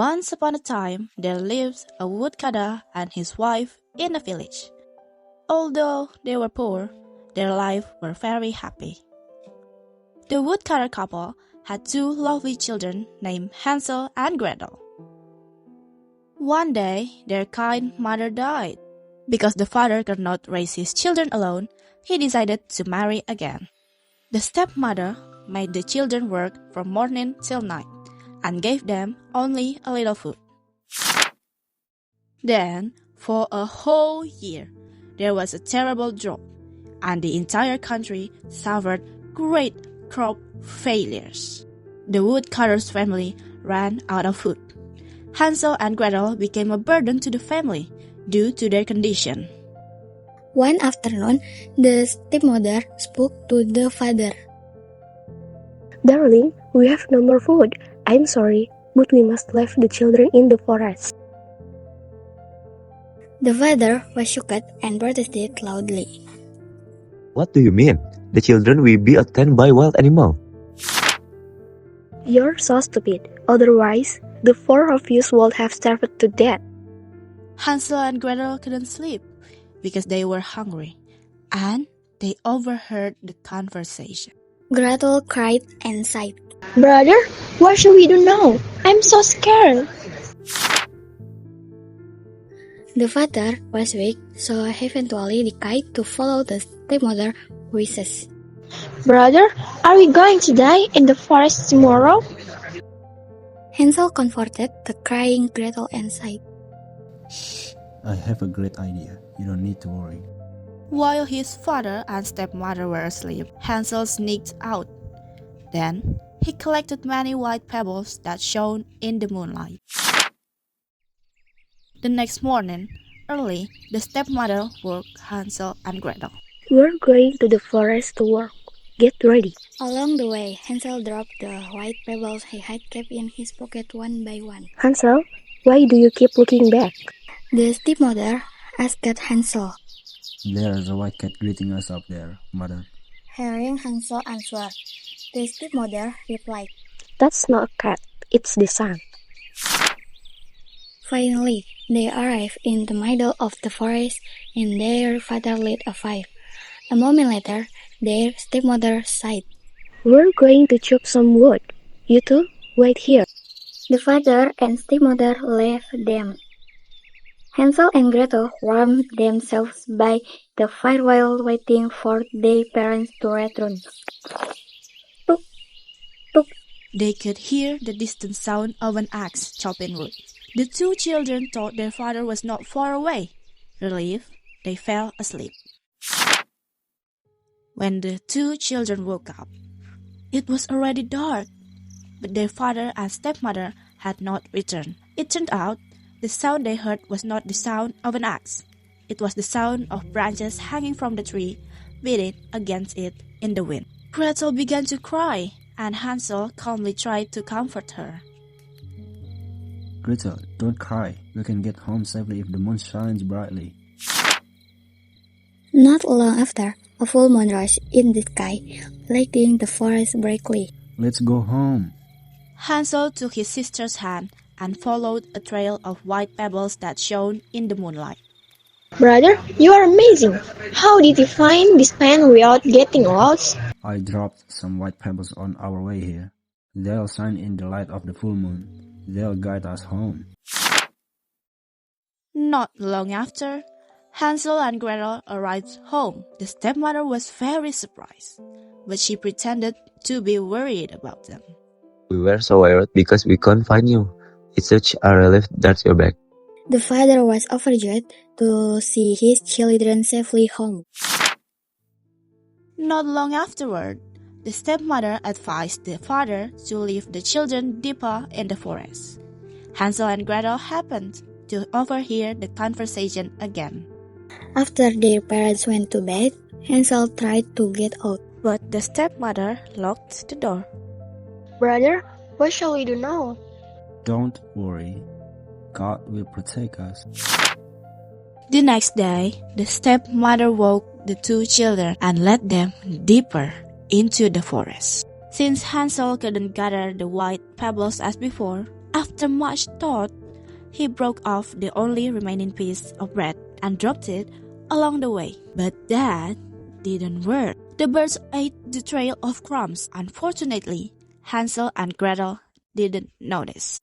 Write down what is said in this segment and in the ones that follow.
Once upon a time, there lived a woodcutter and his wife in a village. Although they were poor, their lives were very happy. The woodcutter couple had two lovely children named Hansel and Gretel. One day, their kind mother died. Because the father could not raise his children alone, he decided to marry again. The stepmother made the children work from morning till night and gave them only a little food. Then, for a whole year, there was a terrible drought, and the entire country suffered great crop failures. The woodcutter's family ran out of food. Hansel and Gretel became a burden to the family due to their condition. One afternoon, the stepmother spoke to the father. "Darling, we have no more food. I'm sorry, but we must leave the children in the forest." The father was shocked and protested loudly. What do you mean? The children will be eaten by wild animals. "You're so stupid. Otherwise, the four of you would have starved to death." Hansel and Gretel couldn't sleep because they were hungry, and they overheard the conversation. Gretel cried and sighed. "Brother, what should we do now? I'm so scared." The father was weak, so eventually decided to follow the stepmother's wishes. "Brother, are we going to die in the forest tomorrow?" Hansel comforted the crying Gretel and sighed. I have a great idea. You don't need to worry. While his father and stepmother were asleep, Hansel sneaked out. Then, he collected many white pebbles that shone in the moonlight. The next morning, early, the stepmother woke Hansel and Gretel. "We're going to the forest to work. Get ready." Along the way, Hansel dropped the white pebbles he had kept in his pocket one by one. "Hansel, why do you keep looking back?" The stepmother asked Hansel. There is a white cat greeting us up there, Mother. Hearing Hansel answer, the stepmother replied, "That's not a cat, it's the sun." Finally, they arrived in the middle of the forest and their father lit a fire. A moment later, their stepmother sighed. "We're going to chop some wood. You two, wait here." The father and stepmother left them. Hansel and Gretel warmed themselves by the fire while waiting for their parents to return. Tuk, tuk. They could hear the distant sound of an axe chopping wood. The two children thought their father was not far away. Relieved, they fell asleep. When the two children woke up, it was already dark, but their father and stepmother had not returned. It turned out the sound they heard was not the sound of an axe. It was the sound of branches hanging from the tree, beating against it in the wind. Gretel began to cry, and Hansel calmly tried to comfort her. Gretel, don't cry. We can get home safely if the moon shines brightly. Not long after, a full moon rose in the sky, lighting the forest brightly. Let's go home. Hansel took his sister's hand and followed a trail of white pebbles that shone in the moonlight. "Brother, you are amazing. How did you find this path without getting lost?" I dropped some white pebbles on our way here. They'll shine in the light of the full moon. They'll guide us home. Not long after, Hansel and Gretel arrived home. The stepmother was very surprised, but she pretended to be worried about them. We were so worried because we couldn't find you. It's such a relief that you're back. The father was overjoyed to see his children safely home. Not long afterward, the stepmother advised the father to leave the children deeper in the forest. Hansel and Gretel happened to overhear the conversation again. After their parents went to bed, Hansel tried to get out. But the stepmother locked the door. "Brother, what shall we do now?" Don't worry. God will protect us. The next day, the stepmother woke the two children and led them deeper into the forest. Since Hansel couldn't gather the white pebbles as before, After much thought, he broke off the only remaining piece of bread and dropped it along the way. But that didn't work. The birds ate the trail of crumbs. Unfortunately, Hansel and Gretel didn't notice.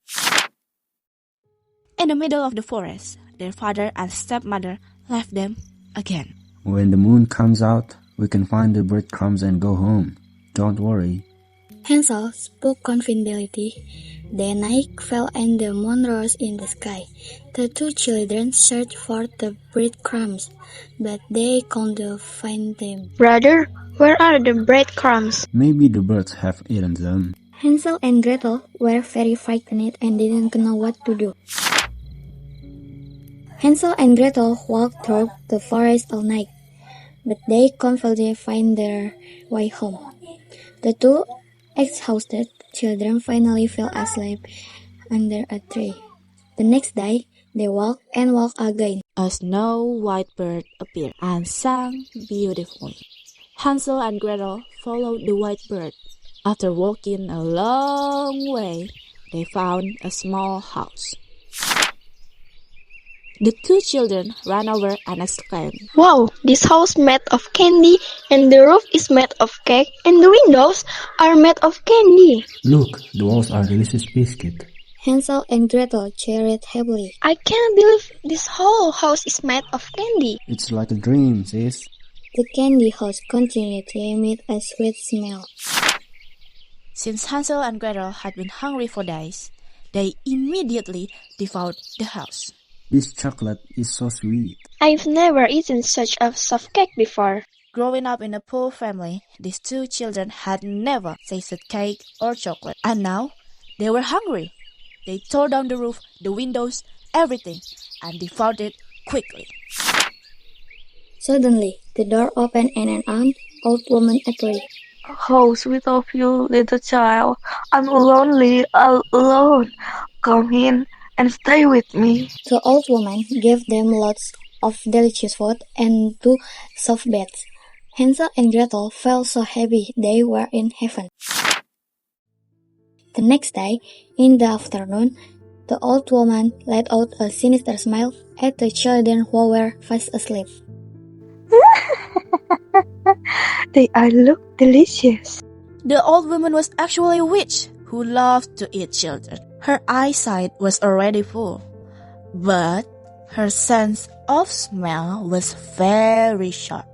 In the middle of the forest, their father and stepmother left them again. When the moon comes out, we can find the breadcrumbs and go home. Don't worry. Hansel spoke confidently. The night fell and the moon rose in the sky. The two children searched for the breadcrumbs, but they couldn't find them. Brother, where are the breadcrumbs? Maybe the birds have eaten them. Hansel and Gretel were very frightened and didn't know what to do. Hansel and Gretel walked through the forest all night, but they couldn't find their way home. The two exhausted children finally fell asleep under a tree. The next day, they walked and walked again. A snow-white bird appeared and sang beautifully. Hansel and Gretel followed the white bird. After walking a long way, they found a small house. The two children ran over and exclaimed, Wow, this house made of candy, and the roof is made of cake, and the windows are made of candy. Look, the walls are delicious biscuit. Hansel and Gretel cheered happily. I can't believe this whole house is made of candy. It's like a dream, sis. The candy house continued to emit a sweet smell. Since Hansel and Gretel had been hungry for days, they immediately devoured the house. This chocolate is so sweet. I've never eaten such a soft cake before. Growing up in a poor family, these two children had never tasted cake or chocolate. And now, they were hungry. They tore down the roof, the windows, everything, and devoured it quickly. Suddenly, the door opened and an old woman appeared. How sweet of you, little child. I'm lonely, all alone. Come in and stay with me. The old woman gave them lots of delicious food and 2 soft beds. Hansel and Gretel felt so happy they were in heaven. The next day, in the afternoon, the old woman let out a sinister smile at the children who were fast asleep. They all look delicious. The old woman was actually a witch who loved to eat children. Her eyesight was already poor, but her sense of smell was very sharp.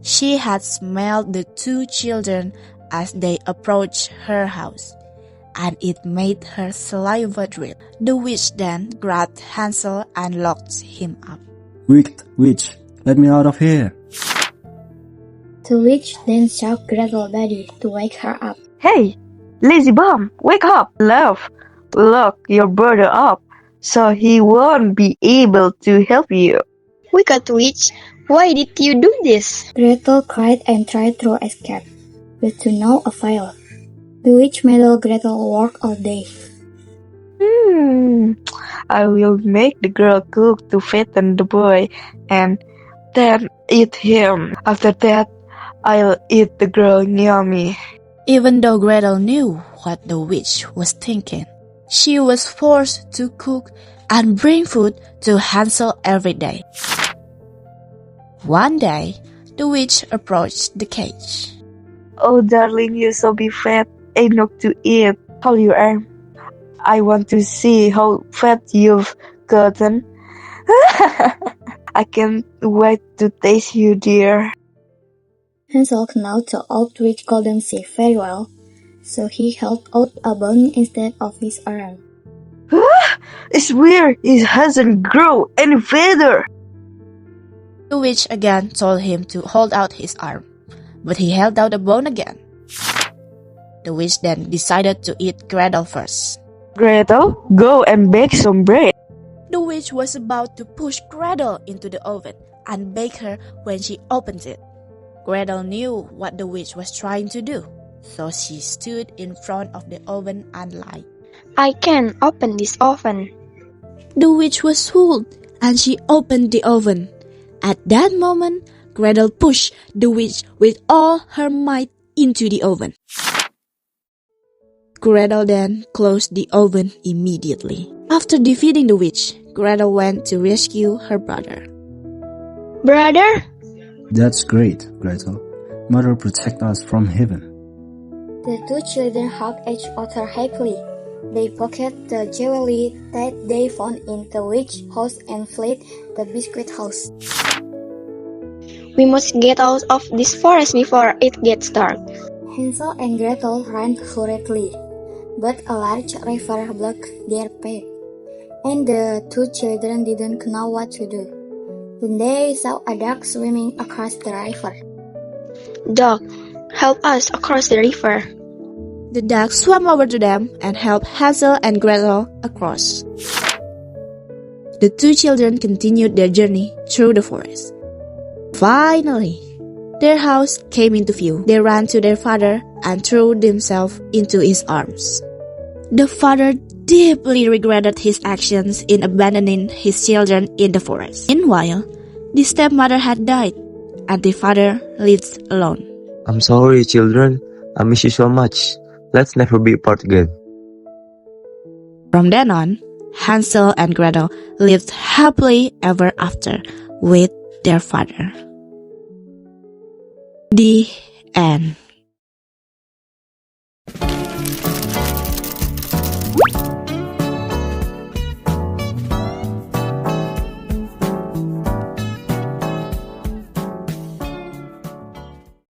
She had smelled the two children as they approached her house, and it made her saliva drip. The witch then grabbed Hansel and locked him up. Wicked witch, let me out of here. The witch then shook Gretel's body to wake her up. Hey, lazy bum, wake up, love. Lock your brother up, so he won't be able to help you. Wicked witch, why did you do this? Gretel cried and tried to escape, but to no avail. The witch made Gretel work all day. I will make the girl cook to fatten the boy, and then eat him. After that, I'll eat the girl near me. Even though Gretel knew what the witch was thinking, she was forced to cook and bring food to Hansel every day. One day, the witch approached the cage. Oh, darling, you're so be fat, enough to eat. How you are? I want to see how fat you've gotten. I can't wait to taste you, dear. Hansel knew the old witch couldn't see very well, so he held out a bone instead of his arm. It's weird, it hasn't grown any further. The witch again told him to hold out his arm, but he held out the bone again. The witch then decided to eat Gretel first. Gretel, go and bake some bread. The witch was about to push Gretel into the oven and bake her when she opened it. Gretel knew what the witch was trying to do, so she stood in front of the oven and lied. I can't open this oven. The witch was fooled, and she opened the oven. At that moment, Gretel pushed the witch with all her might into the oven. Gretel then closed the oven immediately. After defeating the witch, Gretel went to rescue her brother. Brother? That's great, Gretel. Mother, protect us from heaven. The two children hugged each other happily. They pocketed the jewelry that they found in the witch house and fled the biscuit house. We must get out of this forest before it gets dark. Hansel and Gretel ran hurriedly, but a large river blocked their path, and the two children didn't know what to do. Then they saw a duck swimming across the river. Duck, help us across the river. The duck swam over to them and helped Hansel and Gretel across. The two children continued their journey through the forest. Finally, their house came into view. They ran to their father and threw themselves into his arms. The father deeply regretted his actions in abandoning his children in the forest. Meanwhile, the stepmother had died, and the father lived alone. I'm sorry, children. I miss you so much. Let's never be apart again. From then on, Hansel and Gretel lived happily ever after with their father. The end.